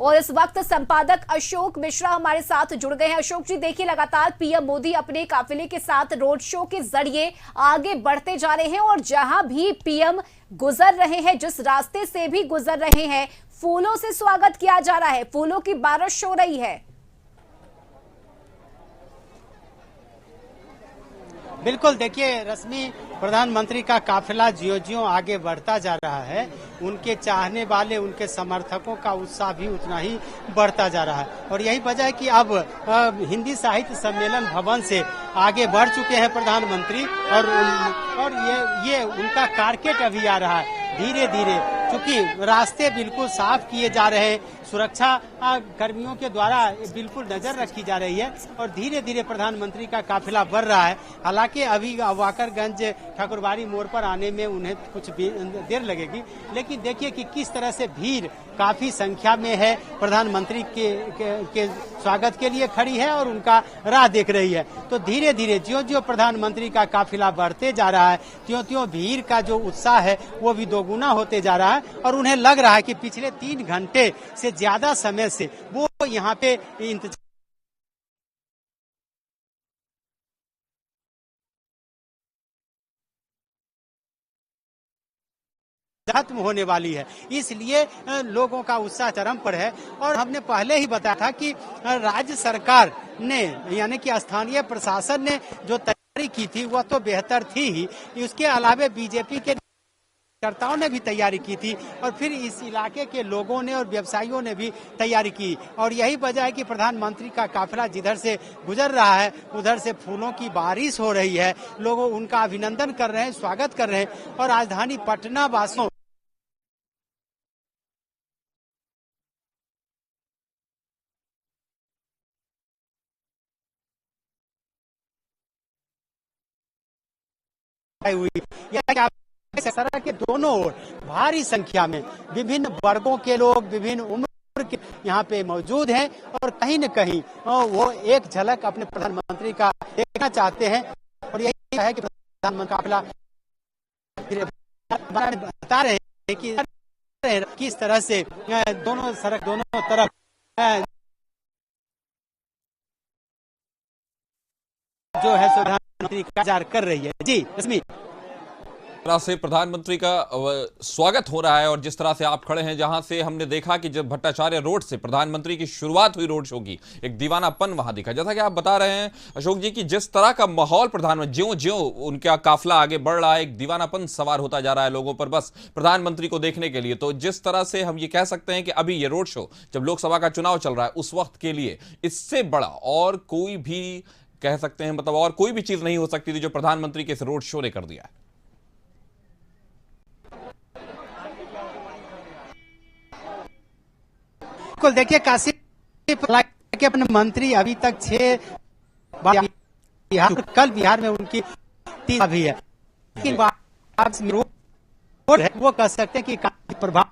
और इस वक्त संपादक अशोक मिश्रा हमारे साथ जुड़ गए हैं। अशोक जी, देखिए लगातार पीएम मोदी अपने काफिले के साथ रोड शो के जरिए आगे बढ़ते जा रहे हैं और जहां भी पीएम गुजर रहे हैं, जिस रास्ते से भी गुजर रहे हैं, फूलों से स्वागत किया जा रहा है, फूलों की बारिश हो रही है। बिल्कुल, देखिए रश्मि, प्रधानमंत्री का काफिला ज्यों-ज्यों आगे बढ़ता जा रहा है, उनके चाहने वाले, उनके समर्थकों का उत्साह भी उतना ही बढ़ता जा रहा है। और यही वजह है कि अब हिंदी साहित्य सम्मेलन भवन से आगे बढ़ चुके हैं प्रधानमंत्री और ये उनका कारकेट अभी आ रहा है धीरे धीरे, क्योंकि रास्ते बिल्कुल साफ किए जा रहे हैं, सुरक्षा कर्मियों के द्वारा बिल्कुल नजर रखी जा रही है और धीरे धीरे प्रधानमंत्री का काफिला बढ़ रहा है। हालांकि अभी वाकरगंज ठाकुरबाड़ी मोड़ पर आने में उन्हें कुछ देर लगेगी, लेकिन देखिए कि किस तरह से भीड़ काफी संख्या में है, प्रधानमंत्री के स्वागत के लिए खड़ी है और उनका राह देख रही है। तो धीरे धीरे ज्यों-ज्यों प्रधानमंत्री का काफिला बढ़ते जा रहा है, त्यों-त्यों भीड़ का जो उत्साह है वो भी दोगुना होते जा रहा है और उन्हें लग रहा है कि पिछले 3 घंटे से ज्यादा समय से वो यहाँ पे इंतजार खत्म होने वाली है, इसलिए लोगों का उत्साह चरम पर है। और हमने पहले ही बताया था कि राज्य सरकार ने यानी कि स्थानीय प्रशासन ने जो तैयारी की थी वह तो बेहतर थी ही, उसके अलावा बीजेपी के कार्यकर्ताओं ने भी तैयारी की थी और फिर इस इलाके के लोगों ने और व्यवसायियों ने भी तैयारी की। और यही वजह है कि प्रधानमंत्री का काफिला जिधर से गुजर रहा है उधर से फूलों की बारिश हो रही है, लोग उनका अभिनंदन कर रहे हैं, स्वागत कर रहे हैं। और राजधानी पटना वासियों हुई सड़क के दोनों ओर भारी संख्या में विभिन्न वर्गों के लोग, विभिन्न उम्र के यहाँ पे मौजूद हैं और कहीं न कहीं वो एक झलक अपने प्रधानमंत्री का देखना चाहते हैं। और यही है कि प्रधानमंत्री काफिला बता रहे हैं कि किस तरह से दोनों सड़क दोनों तरफ जो है प्रधानमंत्री का इंतजार कर रही है। जी रश्मि, तरह से प्रधानमंत्री का स्वागत हो रहा है और जिस तरह से आप खड़े हैं, जहां से हमने देखा कि जब भट्टाचार्य रोड से प्रधानमंत्री की शुरुआत हुई रोड शो की, एक दीवानापन वहां दिखा। जैसा कि आप बता रहे हैं अशोक जी कि जिस तरह का माहौल प्रधानमंत्री ज्यों-ज्यों उनका काफिला आगे बढ़ रहा है, एक दीवानापन सवार होता जा रहा है लोगों पर बस प्रधानमंत्री को देखने के लिए। तो जिस तरह से हम ये कह सकते हैं कि अभी ये रोड शो जब लोकसभा का चुनाव चल रहा है उस वक्त के लिए इससे बड़ा और कोई भी कह सकते हैं, मतलब और कोई भी चीज नहीं हो सकती थी जो प्रधानमंत्री के इस रोड शो ने कर दिया है। बिल्कुल, देखिए काशी के अपने मंत्री अभी तक 6 बार कल बिहार में उनकी 3 भी है, लेकिन वो कह सकते हैं कि काफी प्रभाव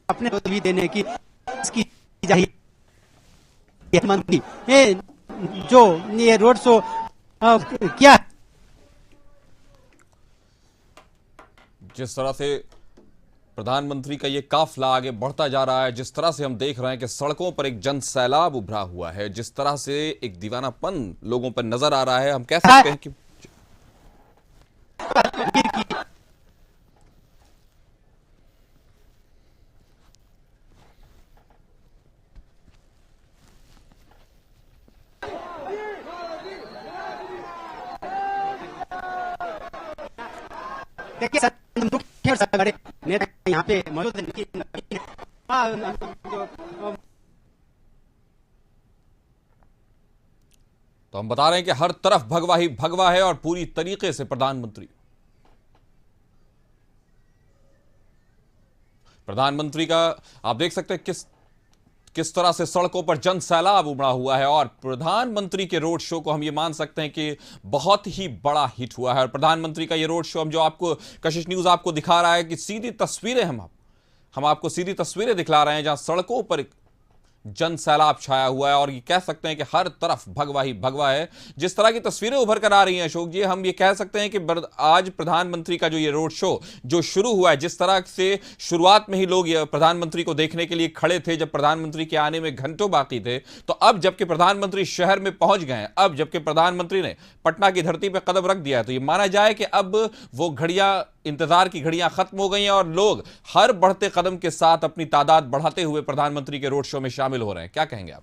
अपने भी देने की इसकी चाहिए। मंत्री जो ये रोड शो क्या जिस तरह से प्रधानमंत्री का ये काफिला आगे बढ़ता जा रहा है, जिस तरह से हम देख रहे हैं कि सड़कों पर एक जन सैलाब उभरा हुआ है, जिस तरह से एक दीवानापन लोगों पर नजर आ रहा है, हम कह सकते हैं कि देखिए नेता यहाँ पे मौजूद तो हम बता रहे हैं कि हर तरफ भगवा ही भगवा है और पूरी तरीके से प्रधानमंत्री का आप देख सकते हैं किस तरह से सड़कों पर जन सैलाब उमड़ा हुआ है। और प्रधानमंत्री के रोड शो को हम ये मान सकते हैं कि बहुत ही बड़ा हिट हुआ है। और प्रधानमंत्री का ये रोड शो हम जो आपको कशिश न्यूज आपको दिखा रहा है कि सीधी तस्वीरें हम आपको सीधी तस्वीरें दिखला रहे हैं, जहां सड़कों पर जन सैलाब छाया हुआ है और ये कह सकते हैं कि हर तरफ भगवा ही भगवा है। जिस तरह की तस्वीरें उभर कर आ रही हैं अशोक जी, हम ये कह सकते हैं कि आज प्रधानमंत्री का जो ये रोड शो जो शुरू हुआ है, जिस तरह से शुरुआत में ही लोग प्रधानमंत्री को देखने के लिए खड़े थे, जब प्रधानमंत्री के आने में घंटों बाकी थे, तो अब जबकि प्रधानमंत्री शहर में पहुंच गए हैं, अब जबकि प्रधानमंत्री ने पटना की धरती पर कदम रख दिया है, तो ये माना जाए कि अब वो घड़ियां, इंतजार की घड़ियां खत्म हो गई हैं और लोग हर बढ़ते कदम के साथ अपनी तादाद बढ़ाते हुए प्रधानमंत्री के रोड शो में शामिल हो रहे हैं। क्या कहेंगे आप?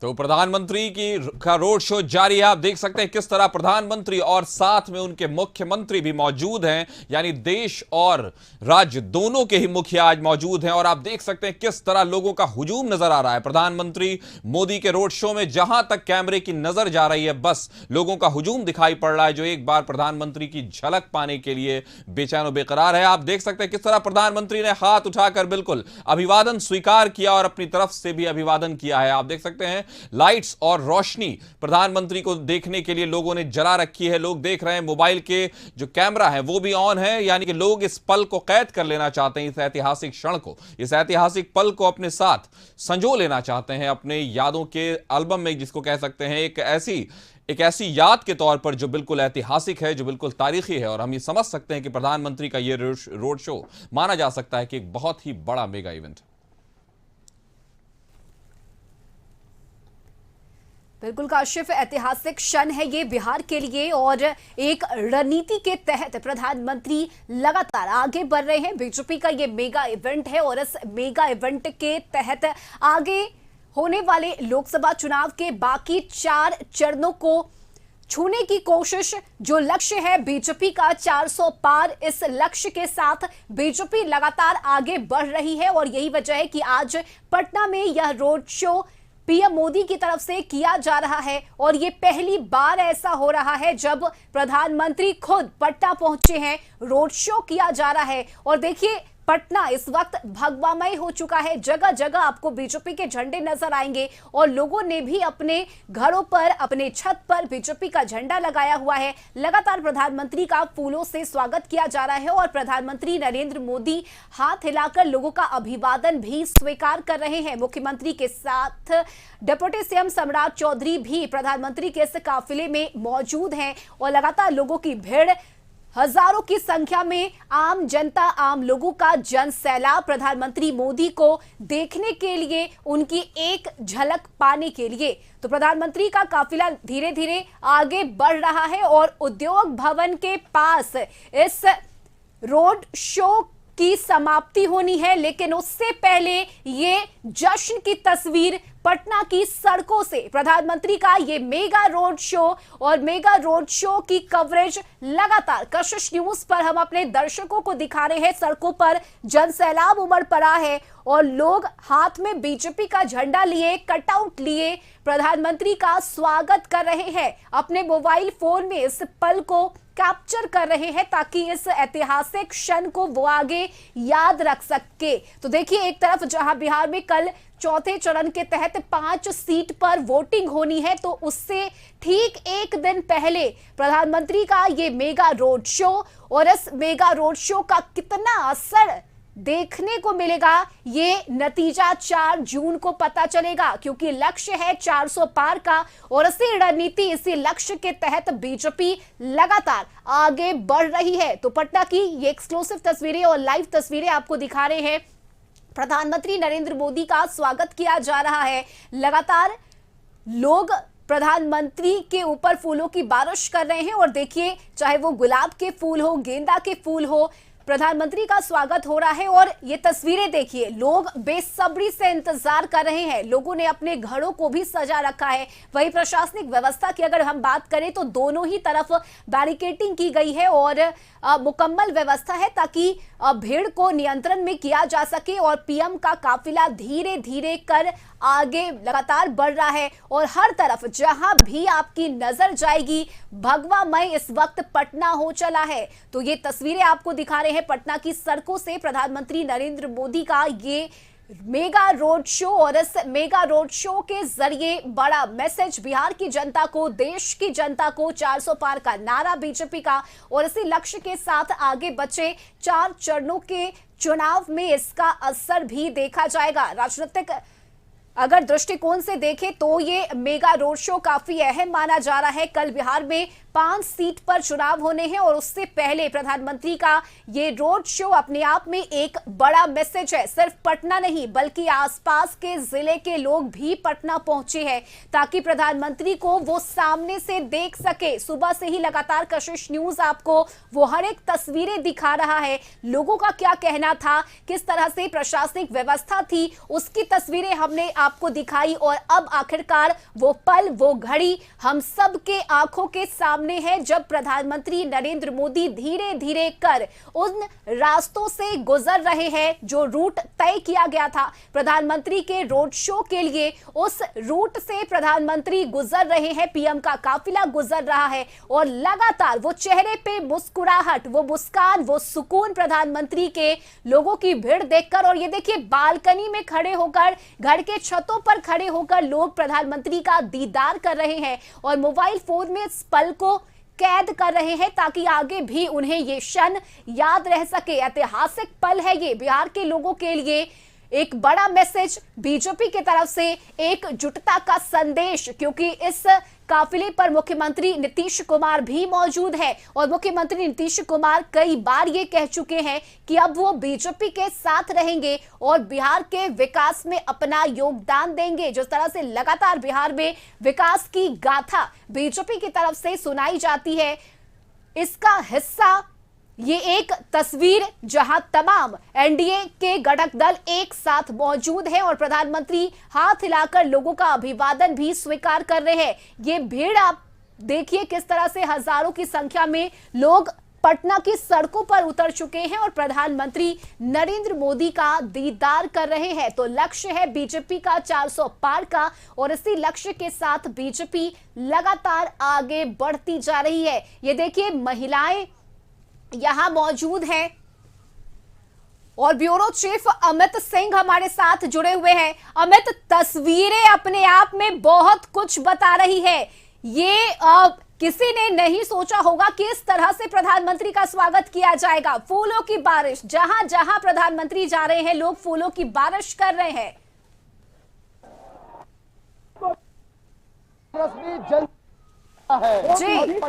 तो प्रधानमंत्री का रोड शो जारी है। आप देख सकते हैं किस तरह प्रधानमंत्री और साथ में उनके मुख्यमंत्री भी मौजूद हैं, यानी देश और राज्य दोनों के ही मुखिया आज मौजूद हैं। और आप देख सकते हैं किस तरह लोगों का हुजूम नजर आ रहा है प्रधानमंत्री मोदी के रोड शो में। जहां तक कैमरे की नजर जा रही है, बस लोगों का हुजूम दिखाई पड़ रहा है, जो एक बार प्रधानमंत्री की झलक पाने के लिए बेचैन बेकरार है। आप देख सकते हैं किस तरह प्रधानमंत्री ने हाथ उठाकर बिल्कुल अभिवादन स्वीकार किया और अपनी तरफ से भी अभिवादन किया है। आप देख सकते हैं लाइट्स और रोशनी प्रधानमंत्री को देखने के लिए लोगों ने जला रखी है। लोग देख रहे हैं, मोबाइल के जो कैमरा है वो भी ऑन है, यानी कि लोग इस पल को कैद कर लेना चाहते हैं, इस ऐतिहासिक क्षण को, इस ऐतिहासिक पल को अपने साथ संजो लेना चाहते हैं अपने यादों के एल्बम में, जिसको कह सकते हैं एक ऐसी याद के तौर पर जो बिल्कुल ऐतिहासिक है, जो बिल्कुल तारीखी है। और हम ये समझ सकते हैं कि प्रधानमंत्री का ये रोड शो माना जा सकता है कि एक बहुत ही बड़ा मेगा इवेंट है। बिल्कुल काशिफ, ऐतिहासिक क्षण है ये बिहार के लिए और एक रणनीति के तहत प्रधानमंत्री लगातार आगे बढ़ रहे हैं। बीजेपी का ये मेगा इवेंट है और इस मेगा इवेंट के तहत आगे होने वाले लोकसभा चुनाव के बाकी 4 चरणों को छूने की कोशिश, जो लक्ष्य है बीजेपी का 400 पार, इस लक्ष्य के साथ बीजेपी लगातार आगे बढ़ रही है। और यही वजह है कि आज पटना में यह रोड शो पीएम मोदी की तरफ से किया जा रहा है और ये पहली बार ऐसा हो रहा है जब प्रधानमंत्री खुद पटना पहुंचे हैं, रोड शो किया जा रहा है। और देखिए पटना इस वक्त भगवामय हो चुका है, जगह जगह आपको बीजेपी के झंडे नजर आएंगे और लोगों ने भी अपने घरों पर, अपने छत पर बीजेपी का झंडा लगाया हुआ है। लगातार प्रधानमंत्री का फूलों से स्वागत किया जा रहा है और प्रधानमंत्री नरेंद्र मोदी हाथ हिलाकर लोगों का अभिवादन भी स्वीकार कर रहे हैं। मुख्यमंत्री के साथ डिप्टी सीएम सम्राट चौधरी भी प्रधानमंत्री के इस काफिले में मौजूद हैं और लगातार लोगों की भीड़, हजारों की संख्या में आम जनता, आम लोगों का जन सैलाब प्रधानमंत्री मोदी को देखने के लिए, उनकी एक झलक पाने के लिए। तो प्रधानमंत्री का काफिला धीरे धीरे आगे बढ़ रहा है और उद्योग भवन के पास इस रोड शो की समाप्ति होनी है, लेकिन उससे पहले ये जश्न की तस्वीर पटना की सड़कों से प्रधानमंत्री का ये मेगा रोड शो और मेगा रोड शो की कवरेज लगातार कशिश न्यूज पर हम अपने दर्शकों को दिखा रहे हैं। सड़कों पर जन सैलाब उमड़ पड़ा है और लोग हाथ में बीजेपी का झंडा लिए, कटआउट लिए प्रधानमंत्री का स्वागत कर रहे हैं। अपने मोबाइल फोन में इस पल को कैप्चर कर रहे हैं ताकि इस ऐतिहासिक क्षण को वो आगे याद रख सके। तो देखिए, एक तरफ जहां बिहार में कल चौथे चरण के तहत 5 सीट पर वोटिंग होनी है, तो उससे ठीक एक दिन पहले प्रधानमंत्री का ये मेगा रोड शो, और इस मेगा रोड शो का कितना असर देखने को मिलेगा ये नतीजा 4 जून को पता चलेगा, क्योंकि लक्ष्य है 400 पार का और इसी रणनीति, इसी लक्ष्य के तहत बीजेपी लगातार आगे बढ़ रही है। तो पटना की ये एक्सक्लूसिव तस्वीरें और लाइव तस्वीरें आपको दिखा रहे हैं। प्रधानमंत्री नरेंद्र मोदी का स्वागत किया जा रहा है, लगातार लोग प्रधानमंत्री के ऊपर फूलों की बारिश कर रहे हैं और देखिए, चाहे वो गुलाब के फूल हो, गेंदा के फूल हो, प्रधानमंत्री का स्वागत हो रहा है और ये तस्वीरें देखिए, लोग बेसब्री से इंतजार कर रहे हैं। लोगों ने अपने घरों को भी सजा रखा है। वही प्रशासनिक व्यवस्था की अगर हम बात करें तो दोनों ही तरफ बैरिकेडिंग की गई है और मुकम्मल व्यवस्था है ताकि भीड़ को नियंत्रण में किया जा सके। और पीएम का काफिला धीरे धीरे कर आगे लगातार बढ़ रहा है और हर तरफ जहां भी आपकी नजर जाएगी भगवा मय इस वक्त पटना हो चला है। तो ये तस्वीरें आपको दिखा रहे हैं पटना की सड़कों से प्रधानमंत्री नरेंद्र मोदी का ये मेगा रोड शो और इस मेगा रोड शो के जरिए बड़ा मैसेज बिहार की जनता को, देश की जनता को 400 पार का नारा बीजेपी का और इसी लक्ष्य के साथ आगे बचे 4 चरणों के चुनाव में इसका असर भी देखा जाएगा। राजनीतिक अगर दृष्टिकोण से देखें तो ये मेगा रोड शो काफी अहम माना जा रहा है। कल बिहार में 5 सीट पर चुनाव होने हैं और उससे पहले प्रधानमंत्री का ये रोड शो अपने आप में एक बड़ा मैसेज है। सिर्फ पटना नहीं बल्कि आसपास के जिले के लोग भी पटना पहुंचे हैं ताकि प्रधानमंत्री को वो सामने से देख सके। सुबह से ही लगातार कशिश न्यूज आपको वो हर एक तस्वीरें दिखा रहा है। लोगों का क्या कहना था, किस तरह से प्रशासनिक व्यवस्था थी, उसकी तस्वीरें हमने आपको दिखाई और अब आखिरकार वो पल, वो घड़ी हम सब के आंखों के सामने है जब प्रधानमंत्री नरेंद्र मोदी धीरे धीरे कर उन रास्तों से गुजर रहे हैं जो रूट तय किया गया था प्रधानमंत्री के रोड शो के लिए। उस रूट से प्रधानमंत्री गुजर रहे हैं, पीएम का काफिला गुजर रहा है और लगातार वो चेहरे पे मुस्कुराहट, वो मुस्कान, वो सुकून प्रधानमंत्री के लोगों की भीड़ देखकर। और ये देखिए बालकनी में खड़े होकर, घर के छतों पर खड़े होकर लोग प्रधानमंत्री का दीदार कर रहे हैं और मोबाइल फोन में इस पल को कैद कर रहे हैं ताकि आगे भी उन्हें ये क्षण याद रह सके। ऐतिहासिक पल है ये बिहार के लोगों के लिए, एक बड़ा मैसेज बीजेपी की तरफ से, एकजुटता का संदेश, क्योंकि इस काफिले पर मुख्यमंत्री नीतीश कुमार भी मौजूद है और मुख्यमंत्री नीतीश कुमार कई बार ये कह चुके हैं कि अब वो बीजेपी के साथ रहेंगे और बिहार के विकास में अपना योगदान देंगे। जिस तरह से लगातार बिहार में विकास की गाथा बीजेपी की तरफ से सुनाई जाती है, इसका हिस्सा ये एक तस्वीर जहां तमाम एनडीए के घटक दल एक साथ मौजूद हैं और प्रधानमंत्री हाथ हिलाकर लोगों का अभिवादन भी स्वीकार कर रहे हैं। ये भीड़ आप देखिए किस तरह से हजारों की संख्या में लोग पटना की सड़कों पर उतर चुके हैं और प्रधानमंत्री नरेंद्र मोदी का दीदार कर रहे हैं। तो लक्ष्य है बीजेपी का 400 पार का और इसी लक्ष्य के साथ बीजेपी लगातार आगे बढ़ती जा रही है। ये देखिए महिलाएं यहां मौजूद हैं और ब्यूरो चीफ अमित सिंह हमारे साथ जुड़े हुए हैं। अमित, तस्वीरें अपने आप में बहुत कुछ बता रही है। ये किसी ने नहीं सोचा होगा कि इस तरह से प्रधानमंत्री का स्वागत किया जाएगा। फूलों की बारिश, जहां जहां प्रधानमंत्री जा रहे हैं लोग फूलों की बारिश कर रहे हैं। जी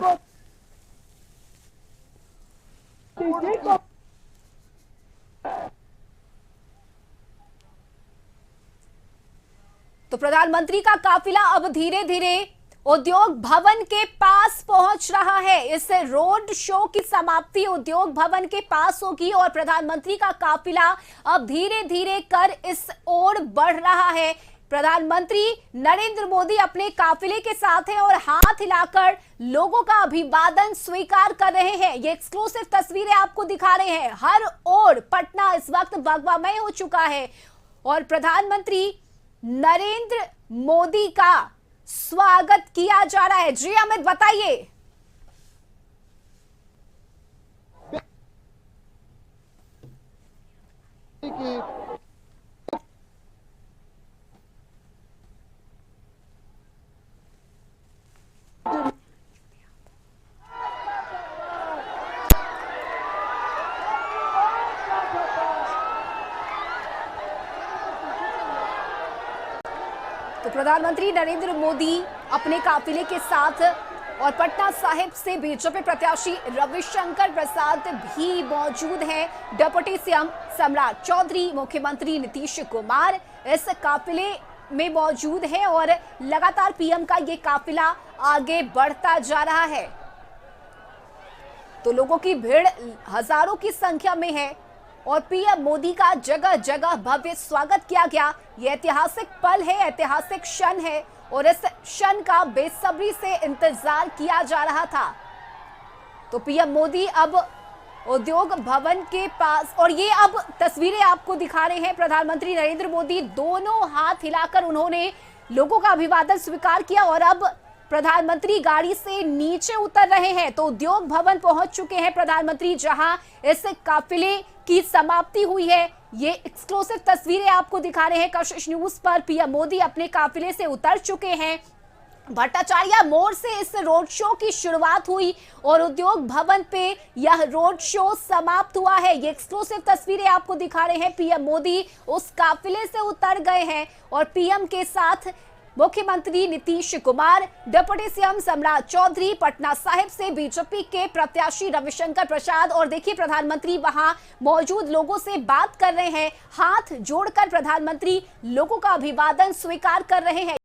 तो प्रधानमंत्री का काफिला अब धीरे धीरे उद्योग भवन के पास पहुंच रहा है। इस रोड शो की समाप्ति उद्योग भवन के पास होगी और प्रधानमंत्री का काफिला अब धीरे धीरे कर इस ओर बढ़ रहा है। प्रधानमंत्री नरेंद्र मोदी अपने काफिले के साथ हैं और हाथ हिलाकर लोगों का अभिवादन स्वीकार कर रहे हैं। ये एक्सक्लूसिव तस्वीरें आपको दिखा रहे हैं। हर ओर पटना इस वक्त भगवामय हो चुका है और प्रधानमंत्री नरेंद्र मोदी का स्वागत किया जा रहा है। जी अमित, बताइए। तो प्रधानमंत्री नरेंद्र मोदी अपने काफिले के साथ और पटना साहिब से बीजेपी प्रत्याशी रविशंकर प्रसाद भी मौजूद हैं। डिप्टी सीएम सम्राट चौधरी, मुख्यमंत्री नीतीश कुमार इस काफिले में मौजूद हैं और लगातार पीएम का ये काफिला आगे बढ़ता जा रहा है। तो लोगों की भीड़ हजारों की संख्या में है और पीएम मोदी का जगह जगह भव्य स्वागत किया गया। यह ऐतिहासिक पल है, ऐतिहासिक क्षण है और इस क्षण का बेसब्री से इंतजार किया जा रहा था। तो पीएम मोदी अब उद्योग भवन के पास, और ये अब तस्वीरें आपको दिखा रहे हैं प्रधानमंत्री नरेंद्र मोदी, दोनों हाथ हिलाकर उन्होंने लोगों का अभिवादन स्वीकार किया और अब प्रधानमंत्री गाड़ी से नीचे उतर रहे हैं। तो उद्योग भवन पहुंच चुके हैं प्रधानमंत्री, जहां इस काफिले की समाप्ति हुई है। ये एक्सक्लूसिव तस्वीरें आपको दिखा रहे हैं कशिश न्यूज पर। पीएम मोदी अपने काफिले से उतर चुके हैं। भट्टाचार्य मोड़ से इस रोड शो की शुरुआत हुई और उद्योग भवन पे यह रोड शो समाप्त हुआ है। ये एक्सक्लूसिव तस्वीरें आपको दिखा रहे हैं। पीएम मोदी उस काफिले से उतर गए हैं और पीएम के साथ मुख्यमंत्री नीतीश कुमार, डिप्टी सीएम सम्राट चौधरी, पटना साहिब से बीजेपी के प्रत्याशी रविशंकर प्रसाद, और देखिए प्रधानमंत्री वहां मौजूद लोगों से बात कर रहे हैं। हाथ जोड़कर प्रधानमंत्री लोगों का अभिवादन स्वीकार कर रहे हैं।